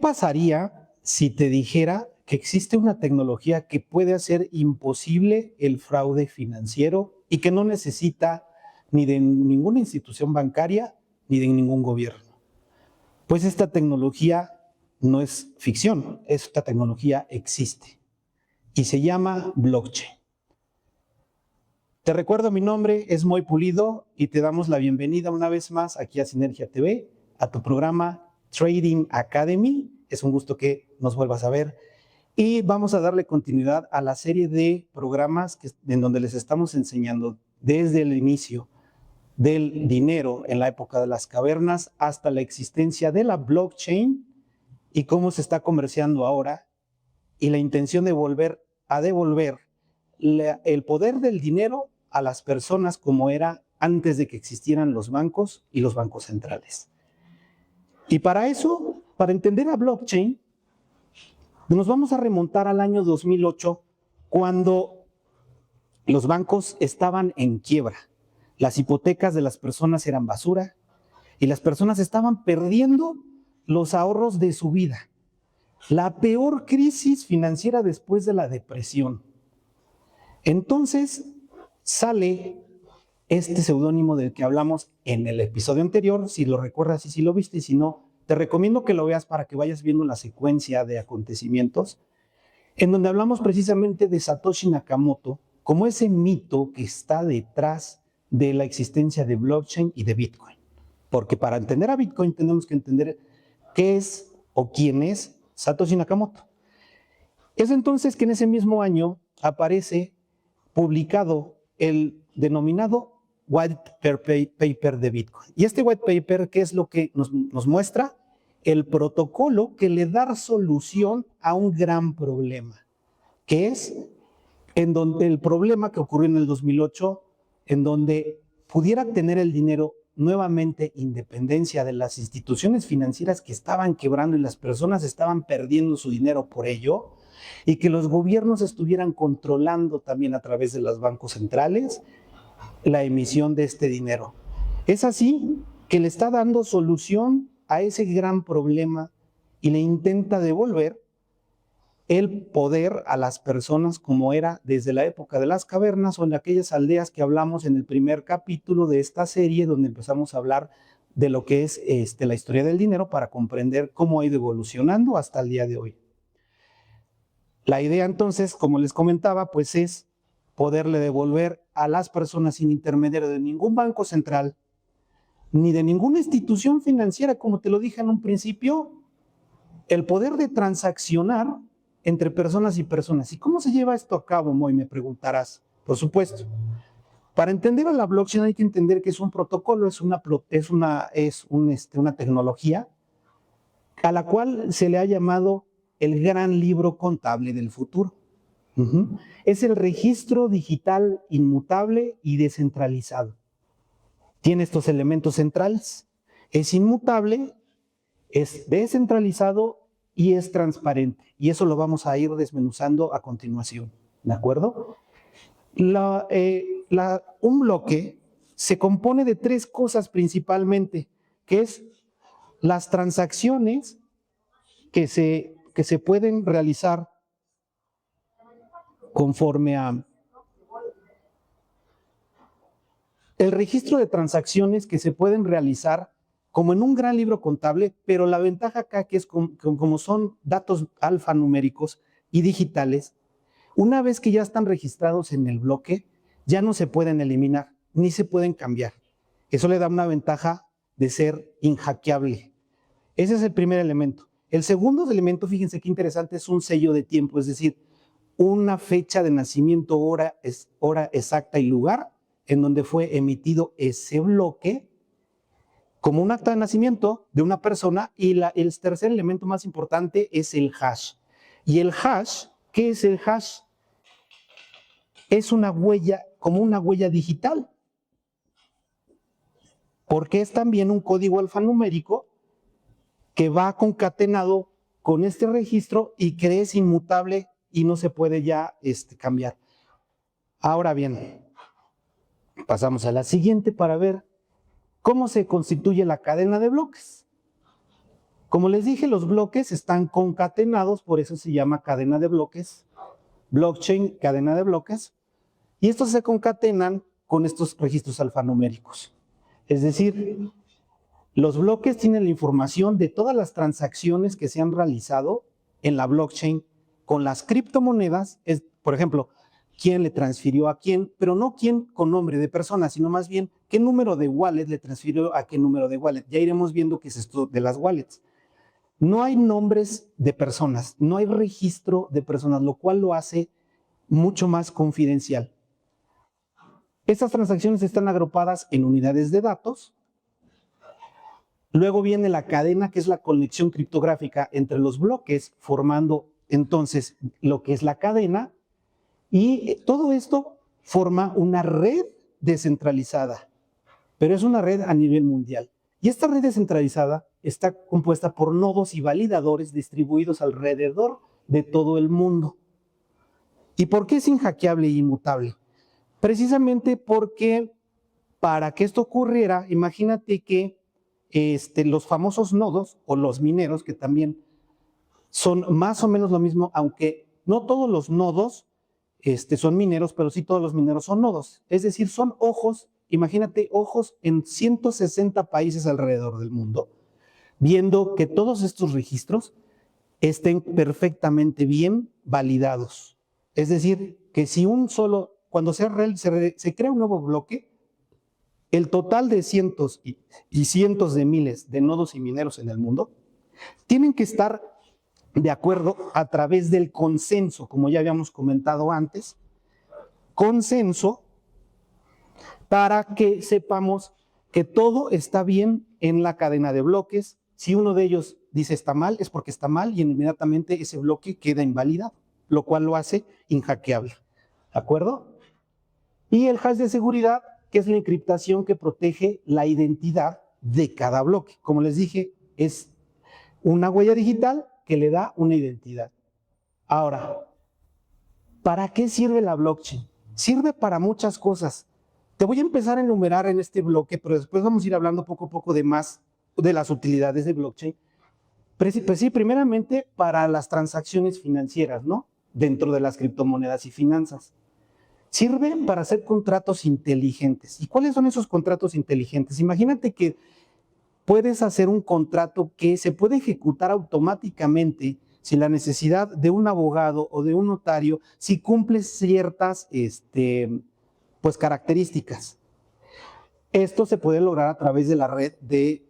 pasaría si te dijera que existe una tecnología que puede hacer imposible el fraude financiero y que no necesita ni de ninguna institución bancaria ni de ningún gobierno? Pues esta tecnología no es ficción, esta tecnología existe y se llama blockchain. Te recuerdo, mi nombre es Moy Pulido y te damos la bienvenida una vez más aquí a Sinergia TV, a tu programa Trading Academy. Es un gusto que nos vuelvas a ver y vamos a darle continuidad a la serie de programas en donde les estamos enseñando desde el inicio del dinero en la época de las cavernas hasta la existencia de la blockchain y cómo se está comerciando ahora y la intención de volver a devolver el poder del dinero a las personas como era antes de que existieran los bancos y los bancos centrales. Y para eso, para entender a blockchain, nos vamos a remontar al año 2008, cuando los bancos estaban en quiebra. Las hipotecas de las personas eran basura y las personas estaban perdiendo los ahorros de su vida. La peor crisis financiera después de la depresión. Entonces sale este seudónimo del que hablamos en el episodio anterior, si lo recuerdas y si lo viste, y si no, te recomiendo que lo veas para que vayas viendo la secuencia de acontecimientos, en donde hablamos precisamente de Satoshi Nakamoto como ese mito que está detrás de la existencia de blockchain y de Bitcoin. Porque para entender a Bitcoin tenemos que entender qué es o quién es Satoshi Nakamoto. Es entonces que en ese mismo año aparece publicado el denominado White Paper de Bitcoin. Y este White Paper, ¿qué es lo que nos muestra? El protocolo que le da solución a un gran problema, que es en donde el problema que ocurrió en el 2008, en donde pudiera tener el dinero nuevamente independencia de las instituciones financieras que estaban quebrando y las personas estaban perdiendo su dinero por ello, y que los gobiernos estuvieran controlando también a través de los bancos centrales la emisión de este dinero. Es así que le está dando solución a ese gran problema y le intenta devolver el poder a las personas como era desde la época de las cavernas o en aquellas aldeas que hablamos en el primer capítulo de esta serie, donde empezamos a hablar de lo que es la historia del dinero para comprender cómo ha ido evolucionando hasta el día de hoy. La idea entonces, como les comentaba, pues es poderle devolver a las personas sin intermediario de ningún banco central, ni de ninguna institución financiera, como te lo dije en un principio, el poder de transaccionar entre personas y personas. ¿Y cómo se lleva esto a cabo, Moy? Me preguntarás. Por supuesto. Para entender a la blockchain hay que entender que es un protocolo, es una tecnología a la cual se le ha llamado el gran libro contable del futuro. Es el registro digital inmutable y descentralizado. Tiene estos elementos centrales. Es inmutable, es descentralizado y es transparente. Y eso lo vamos a ir desmenuzando a continuación. ¿De acuerdo? Un bloque se compone de tres cosas principalmente, que es las transacciones que se pueden realizar conforme a el registro de transacciones que se pueden realizar como en un gran libro contable, pero la ventaja acá que es como son datos alfanuméricos y digitales, una vez que ya están registrados en el bloque, ya no se pueden eliminar ni se pueden cambiar. Eso le da una ventaja de ser inhackeable. Ese es el primer elemento. El segundo elemento, fíjense qué interesante, es un sello de tiempo, es decir, una fecha de nacimiento, hora exacta y lugar en donde fue emitido ese bloque como un acta de nacimiento de una persona. Y el tercer elemento más importante es el hash. Y el hash, ¿qué es el hash? Es una huella, como una huella digital, porque es también un código alfanumérico que va concatenado con este registro y que es inmutable y no se puede ya cambiar. Ahora bien, pasamos a la siguiente para ver cómo se constituye la cadena de bloques. Como les dije, los bloques están concatenados, por eso se llama cadena de bloques, blockchain, cadena de bloques, y estos se concatenan con estos registros alfanuméricos. Es decir, los bloques tienen la información de todas las transacciones que se han realizado en la blockchain con las criptomonedas, por ejemplo, quién le transfirió a quién, pero no quién con nombre de persona, sino más bien qué número de wallet le transfirió a qué número de wallet. Ya iremos viendo qué es esto de las wallets. No hay nombres de personas, no hay registro de personas, lo cual lo hace mucho más confidencial. Estas transacciones están agrupadas en unidades de datos. Luego viene la cadena, que es la conexión criptográfica entre los bloques, formando entonces lo que es la cadena. Y todo esto forma una red descentralizada, pero es una red a nivel mundial. Y esta red descentralizada está compuesta por nodos y validadores distribuidos alrededor de todo el mundo. ¿Y por qué es inhackeable e inmutable? Precisamente porque para que esto ocurriera, imagínate que los famosos nodos o los mineros, que también son más o menos lo mismo, aunque no todos los nodos son mineros, pero sí todos los mineros son nodos. Es decir, son ojos, imagínate ojos en 160 países alrededor del mundo, viendo que todos estos registros estén perfectamente bien validados. Es decir, que si cuando se crea un nuevo bloque, el total de cientos y cientos de miles de nodos y mineros en el mundo tienen que estar de acuerdo a través del consenso, como ya habíamos comentado antes, consenso para que sepamos que todo está bien en la cadena de bloques. Si uno de ellos dice está mal, es porque está mal y inmediatamente ese bloque queda invalidado, lo cual lo hace inhackeable. ¿De acuerdo? Y el hash de seguridad, que es la encriptación que protege la identidad de cada bloque. Como les dije, es una huella digital que le da una identidad. Ahora, ¿para qué sirve la blockchain? Sirve para muchas cosas. Te voy a empezar a enumerar en este bloque, pero después vamos a ir hablando poco a poco de más de las utilidades de blockchain. Pues sí, primeramente para las transacciones financieras, ¿no? Dentro de las criptomonedas y finanzas. Sirve para hacer contratos inteligentes. ¿Y cuáles son esos contratos inteligentes? Imagínate que puedes hacer un contrato que se puede ejecutar automáticamente sin la necesidad de un abogado o de un notario si cumple ciertas pues, características. Esto se puede lograr a través de la red de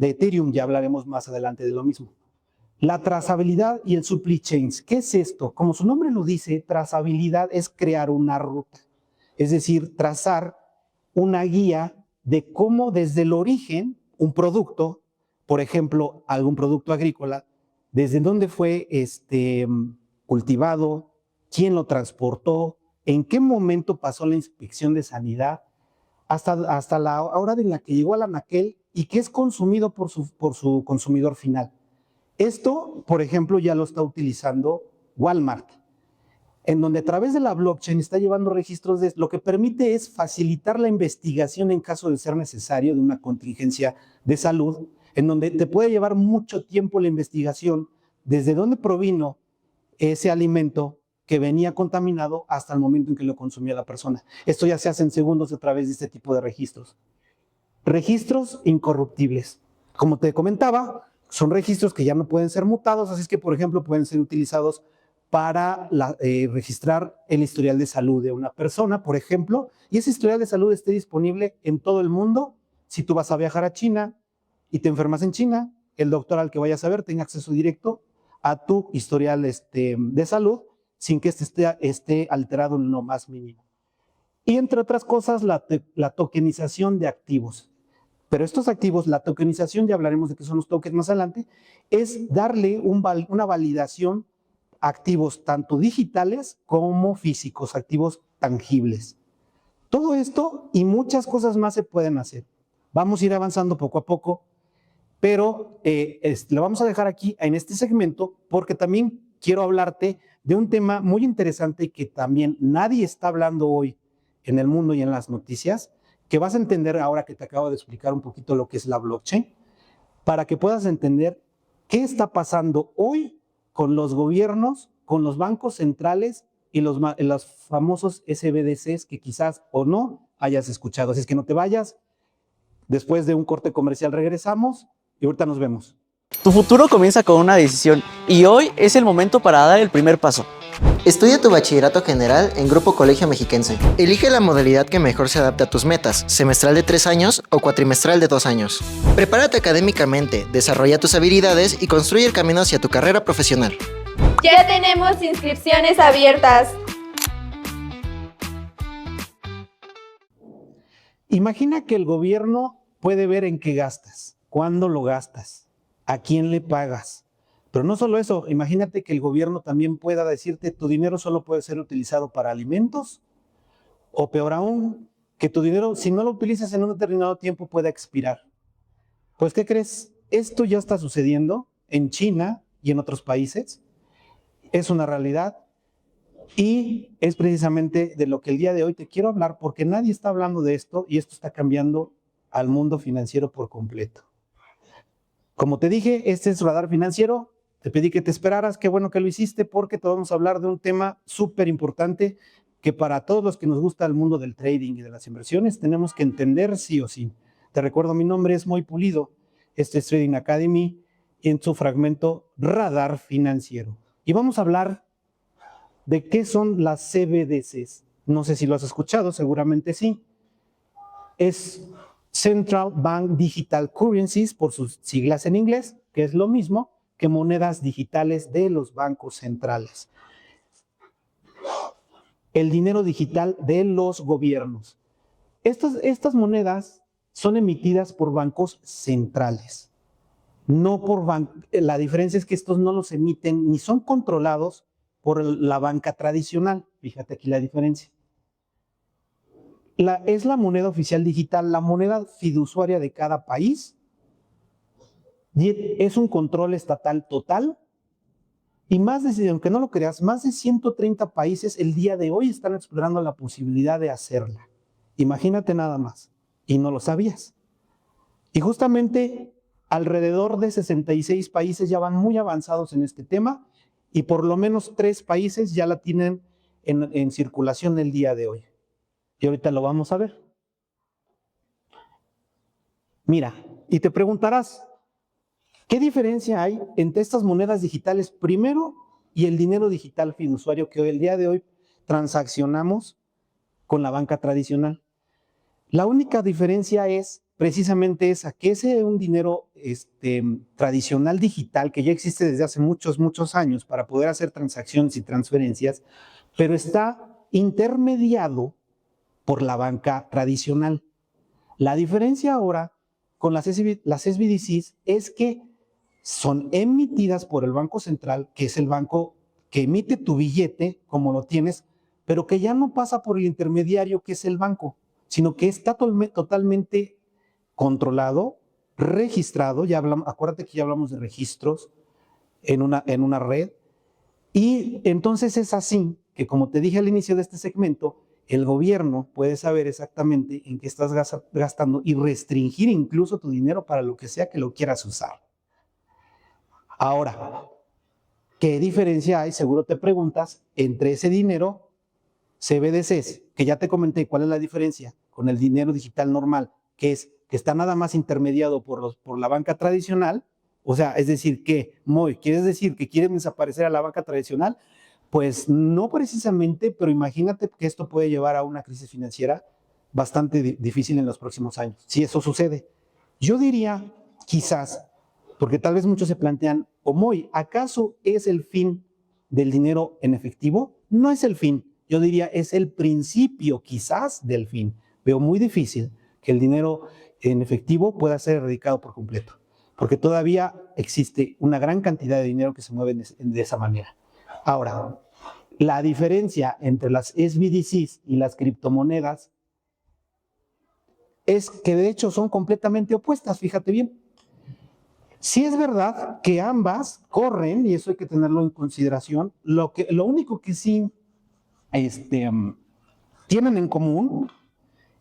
Ethereum, ya hablaremos más adelante de lo mismo. La trazabilidad y el supply chains. ¿Qué es esto? Como su nombre lo dice, trazabilidad es crear una ruta, es decir, trazar una guía de cómo desde el origen un producto, por ejemplo, algún producto agrícola, desde dónde fue cultivado, quién lo transportó, en qué momento pasó la inspección de sanidad, hasta la hora en la que llegó al anaquel y que es consumido por su consumidor final. Esto, por ejemplo, ya lo está utilizando Walmart, en donde a través de la blockchain está llevando registros lo que permite es facilitar la investigación en caso de ser necesario de una contingencia de salud, en donde te puede llevar mucho tiempo la investigación desde dónde provino ese alimento que venía contaminado hasta el momento en que lo consumía la persona. Esto ya se hace en segundos a través de este tipo de registros. Registros incorruptibles. Como te comentaba, son registros que ya no pueden ser mutados, así es que, por ejemplo, pueden ser utilizados para registrar el historial de salud de una persona, por ejemplo, y ese historial de salud esté disponible en todo el mundo. Si tú vas a viajar a China y te enfermas en China, el doctor al que vayas a ver tenga acceso directo a tu historial de salud sin que esté alterado en lo más mínimo. Y entre otras cosas, la tokenización de activos. Pero estos activos, la tokenización, ya hablaremos de qué son los tokens más adelante, es darle una validación a activos tanto digitales como físicos, activos tangibles. Todo esto y muchas cosas más se pueden hacer. Vamos a ir avanzando poco a poco, pero lo vamos a dejar aquí en este segmento porque también quiero hablarte de un tema muy interesante que también nadie está hablando hoy en el mundo y en las noticias, que vas a entender ahora que te acabo de explicar un poquito lo que es la blockchain, para que puedas entender ¿Qué está pasando hoy con los gobiernos, con los bancos centrales y los famosos SBDCs que quizás o no hayas escuchado? Así es que no te vayas. Después de un corte comercial regresamos y ahorita nos vemos. Tu futuro comienza con una decisión y hoy es el momento para dar el primer paso. Estudia tu bachillerato general en Grupo Colegio Mexiquense. Elige la modalidad que mejor se adapte a tus metas, semestral de 3 años o cuatrimestral de 2 años. Prepárate académicamente, desarrolla tus habilidades y construye el camino hacia tu carrera profesional. Ya tenemos inscripciones abiertas. Imagina que el gobierno puede ver en qué gastas, cuándo lo gastas, a quién le pagas. Pero no solo eso, imagínate que el gobierno también pueda decirte tu dinero solo puede ser utilizado para alimentos, o peor aún, que tu dinero, si no lo utilizas en un determinado tiempo, pueda expirar. Pues, ¿qué crees? Esto ya está sucediendo en China y en otros países. Es una realidad y es precisamente de lo que el día de hoy te quiero hablar, porque nadie está hablando de esto y esto está cambiando al mundo financiero por completo. Como te dije, este es Radar Financiero. Te pedí que te esperaras, qué bueno que lo hiciste, porque te vamos a hablar de un tema súper importante que para todos los que nos gusta el mundo del trading y de las inversiones tenemos que entender sí o sí. Te recuerdo, mi nombre es Moy Pulido, este es Trading Academy y en su fragmento Radar Financiero. Y vamos a hablar de qué son las CBDCs. No sé si lo has escuchado, seguramente sí. Es Central Bank Digital Currencies, por sus siglas en inglés, que es lo mismo que monedas digitales de los bancos centrales. El dinero digital de los gobiernos. Estas monedas son emitidas por bancos centrales. No por la diferencia es que estos no los emiten ni son controlados por la banca tradicional. Fíjate aquí la diferencia. Es la moneda oficial digital, la moneda fiduciaria de cada país. Es un control estatal total y aunque no lo creas, más de 130 países el día de hoy están explorando la posibilidad de hacerla. Imagínate nada más, y no lo sabías. Y justamente alrededor de 66 países ya van muy avanzados en este tema y por lo menos 3 países ya la tienen en circulación el día de hoy. Y ahorita lo vamos a ver. Mira, y te preguntarás, ¿qué diferencia hay entre estas monedas digitales primero y el dinero digital fiduciario que hoy, el día de hoy, transaccionamos con la banca tradicional? La única diferencia es precisamente esa, que ese es un dinero tradicional digital que ya existe desde hace muchos, muchos años para poder hacer transacciones y transferencias, pero está intermediado por la banca tradicional. La diferencia ahora con las SBDCs es que son emitidas por el Banco Central, que es el banco que emite tu billete, como lo tienes, pero que ya no pasa por el intermediario que es el banco, sino que está totalmente controlado, registrado. Acuérdate que ya hablamos de registros en una red. Y entonces es así que, como te dije al inicio de este segmento, el gobierno puede saber exactamente en qué estás gastando y restringir incluso tu dinero para lo que sea que lo quieras usar. Ahora, ¿qué diferencia hay? Seguro te preguntas, entre ese dinero CBDCs, que ya te comenté cuál es la diferencia con el dinero digital normal, que está nada más intermediado por la banca tradicional. O sea, es decir, ¿quieres decir que quieren desaparecer a la banca tradicional? Pues no precisamente, pero imagínate que esto puede llevar a una crisis financiera bastante difícil en los próximos años, si eso sucede. Yo diría, quizás, porque tal vez muchos se plantean, ¿acaso es el fin del dinero en efectivo? No es el fin, yo diría es el principio quizás del fin. Veo muy difícil que el dinero en efectivo pueda ser erradicado por completo, porque todavía existe una gran cantidad de dinero que se mueve de esa manera. Ahora, la diferencia entre las SBDCs y las criptomonedas es que de hecho son completamente opuestas, fíjate bien. Sí es verdad que ambas corren, y eso hay que tenerlo en consideración, lo único que sí tienen en común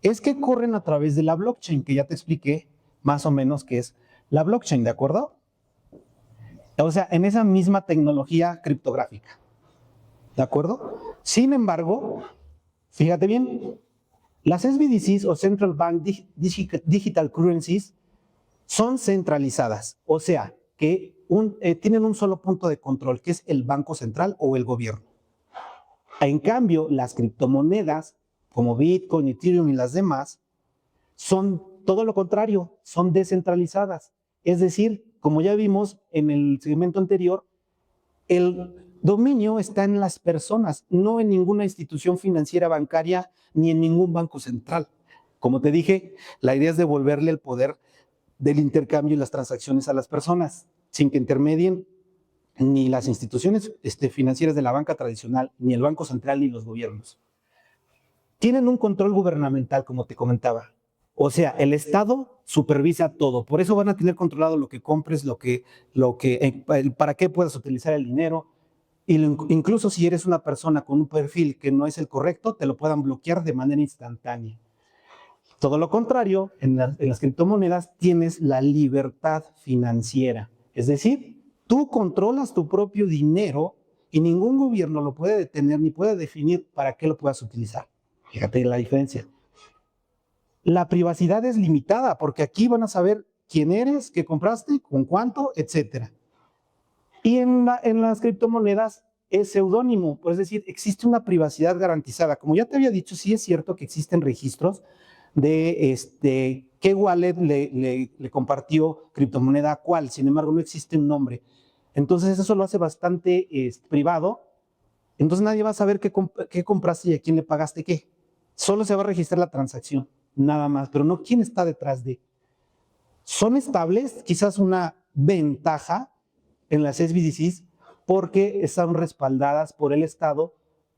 es que corren a través de la blockchain, que ya te expliqué más o menos qué es la blockchain, ¿de acuerdo? O sea, en esa misma tecnología criptográfica. ¿De acuerdo? Sin embargo, fíjate bien, las SBDCs o Central Bank Digital Currencies son centralizadas, o sea, que tienen un solo punto de control, que es el Banco Central o el gobierno. En cambio, las criptomonedas, como Bitcoin, Ethereum y las demás, son todo lo contrario, son descentralizadas. Es decir, como ya vimos en el segmento anterior, el dominio está en las personas, no en ninguna institución financiera bancaria ni en ningún banco central. Como te dije, la idea es devolverle el poder del intercambio y las transacciones a las personas, sin que intermedien ni las instituciones financieras de la banca tradicional, ni el Banco Central, ni los gobiernos. Tienen un control gubernamental, como te comentaba. O sea, el Estado supervisa todo. Por eso van a tener controlado lo que compres, para qué puedas utilizar el dinero. Incluso si eres una persona con un perfil que no es el correcto, te lo puedan bloquear de manera instantánea. Todo lo contrario, en las criptomonedas tienes la libertad financiera. Es decir, tú controlas tu propio dinero y ningún gobierno lo puede detener ni puede definir para qué lo puedas utilizar. Fíjate la diferencia. La privacidad es limitada porque aquí van a saber quién eres, qué compraste, con cuánto, etc. Y en las criptomonedas es seudónimo, es decir, existe una privacidad garantizada. Como ya te había dicho, sí es cierto que existen registros de qué wallet le compartió criptomoneda a cuál, sin embargo no existe un nombre. Entonces eso lo hace bastante privado, entonces nadie va a saber qué compraste y a quién le pagaste qué. Solo se va a registrar la transacción, nada más, pero no quién está detrás de. Son estables, quizás una ventaja en las SBDCs porque están respaldadas por el Estado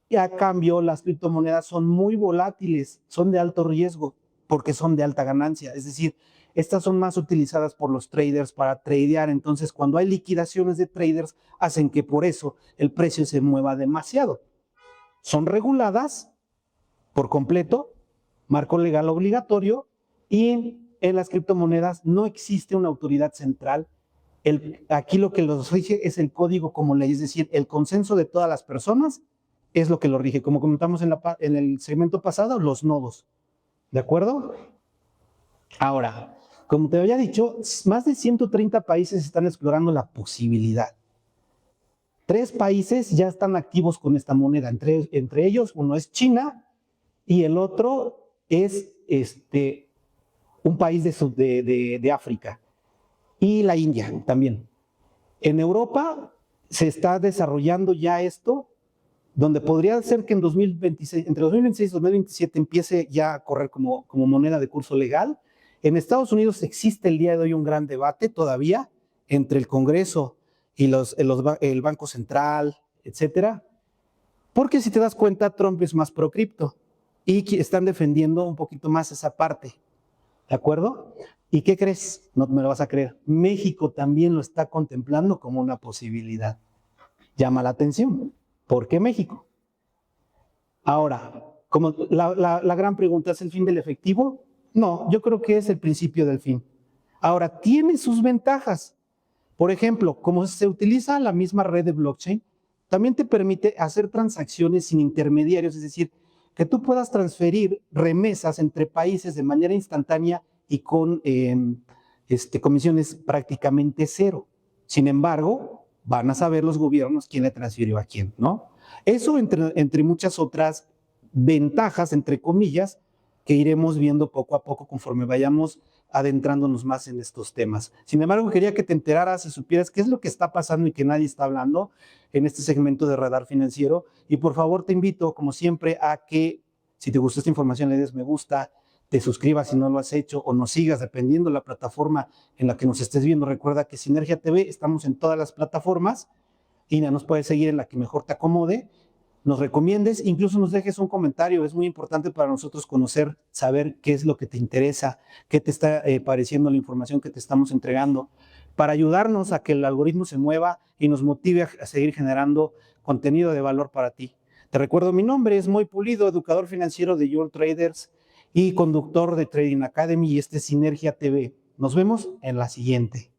y a cambio las criptomonedas son muy volátiles, son de alto riesgo porque son de alta ganancia, es decir, estas son más utilizadas por los traders para tradear, entonces cuando hay liquidaciones de traders hacen que por eso el precio se mueva demasiado. Son reguladas por completo, marco legal obligatorio, y en las criptomonedas no existe una autoridad central. Aquí lo que los rige es el código como ley, es decir, el consenso de todas las personas es lo que lo rige, como comentamos en el segmento pasado, los nodos. ¿De acuerdo? Ahora, como te había dicho, más de 130 países están explorando la posibilidad. 3 países ya están activos con esta moneda, entre ellos uno es China y el otro es un país de África y la India también. En Europa se está desarrollando ya esto, donde podría ser que entre 2026 y 2027 empiece ya a correr como moneda de curso legal. En Estados Unidos existe el día de hoy un gran debate todavía entre el Congreso y el Banco Central, etcétera, porque si te das cuenta, Trump es más pro cripto y están defendiendo un poquito más esa parte, ¿de acuerdo? ¿Y qué crees? No me lo vas a creer. México también lo está contemplando como una posibilidad. Llama la atención. ¿Por qué México? Ahora, como la gran pregunta, ¿es el fin del efectivo? No, yo creo que es el principio del fin. Ahora, tiene sus ventajas. Por ejemplo, como se utiliza la misma red de blockchain, también te permite hacer transacciones sin intermediarios, es decir, que tú puedas transferir remesas entre países de manera instantánea y con comisiones prácticamente cero. Sin embargo, van a saber los gobiernos quién le transfirió a quién, ¿no? Eso entre muchas otras ventajas, entre comillas, que iremos viendo poco a poco conforme vayamos adentrándonos más en estos temas. Sin embargo, quería que te enteraras y supieras qué es lo que está pasando y que nadie está hablando en este segmento de Radar Financiero. Y por favor te invito, como siempre, a que si te gustó esta información le des me gusta, te suscribas si no lo has hecho o nos sigas dependiendo de la plataforma en la que nos estés viendo. Recuerda que Sinergia TV estamos en todas las plataformas y nos puedes seguir en la que mejor te acomode. Nos recomiendes, incluso nos dejes un comentario. Es muy importante para nosotros conocer, saber qué es lo que te interesa, qué te está pareciendo la información que te estamos entregando, para ayudarnos a que el algoritmo se mueva y nos motive a seguir generando contenido de valor para ti. Te recuerdo, mi nombre es Moy Pulido, educador financiero de Your Traders y conductor de Trading Academy, y este es Sinergia TV. Nos vemos en la siguiente.